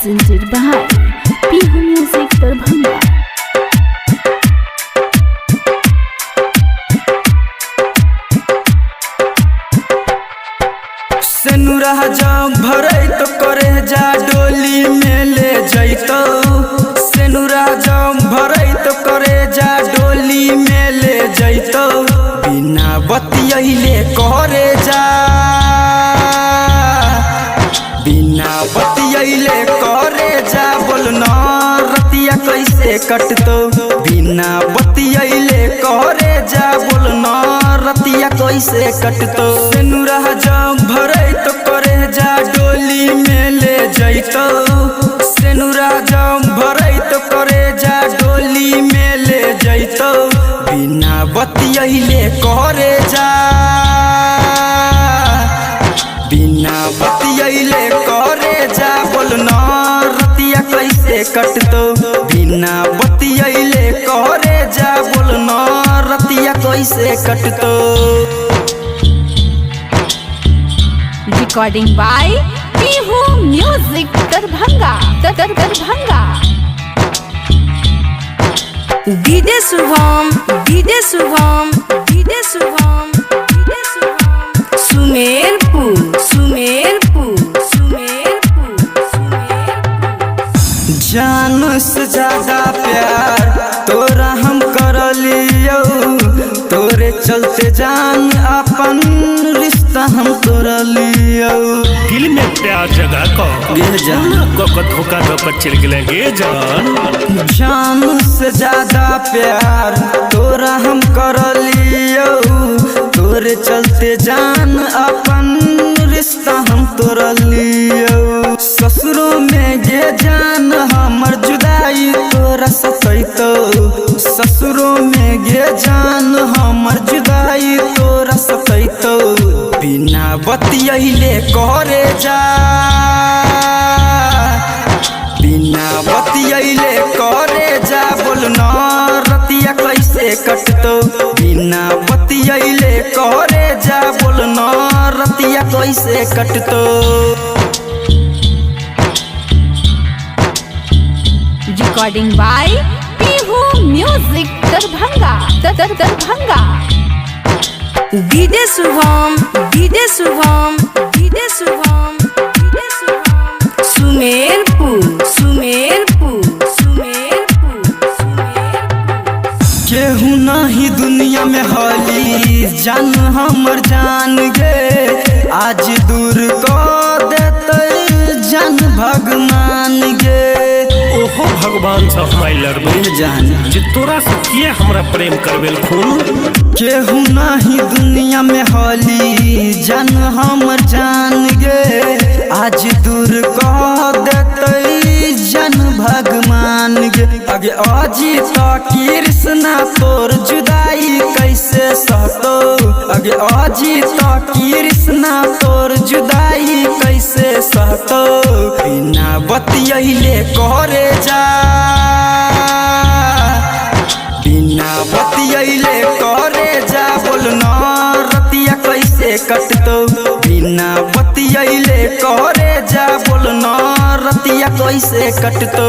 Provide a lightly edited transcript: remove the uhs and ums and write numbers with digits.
presented by Pihu Music Darbhanga. सेनुरा जब भरे तो करे जा डोली में ले जैतो। सेनुरा जब भरे तो करे जा डोली में ले जैतो। बिना बतियले करे जा, बिना बतियले करे जा, बोलना रतिया कैसे कटतो। बिना बतियले करे जा, बोलना रतिया कैसे कटतो। सेनुरा जब भरे तो करे जा डोली में ले जैतो। सेनुरा जब भरे तो करे जा डोली में ले जैतो। बिना बतियले करे जा, बिना बतियले करे जा, बोलना रतिया कैसे कटतो। बिना बतियले करे जा, बोलना रतिया कैसे कटतो। Recording by Pihu Music Darbhanga. Darbhanga. DJ Shubham, DJ Shubham, DJ Shubham, DJ Shubham, Sumerpur, Sumerpur, Sumerpur, Sumerpur. जान से ज्यादा प्यार तोरा हम कर लियो। तोरे चलते जान अपन रिश्ता हम तोड़ लियो। दिल में प्यार जगह को ये जान को धोखा धोखा चिर गिलेंगे जान। जान से ज्यादा प्यार तोरा हम कर लियो। तोरे चलते जान अपन रिश्ता हम तोड़ लियो। ससुरों में ये जान हमर जुदाई तोरा सतैतो। ससुरों में ये जान हमर जुदाई तोरा सतैतो। बिना बतियले करे जा, बिना बतियले करे जा, बोलना रतिया कैसे कटतो। बिना बतियले करे जा, बोलना रतिया कैसे कटतो। Recording by Pihu Music Darbhanga. Darbhanga. DJ Shubham, DJ Shubham, DJ Shubham, DJ Shubham, Sumerpur, Sumerpur, Sumerpur, Sumerpur. केहू नहीं दुनिया में हाली जान हमर जान गे। आज दूर को देते जान भगवान गे। ओहो भगवान से हमारी लड़बे जान जे तोरा से किए हमरा प्रेम करबेल खून। केहू नहीं दुनिया में हाली जान हमर जान गे। आज दूर को देते जान भगवान गे। आगे आजी तो कृष्णा तोर जुदाई कैसे सहतो। आगे आजी तो कृष्णा तोर जुदाई कैसे सहतो। बिना बतियले करे जा, बिना बतियले करे जा, बोलना रतिया कैसे कटतो। बिना बतियले करे जा, बोलना रतिया कैसे कटतो।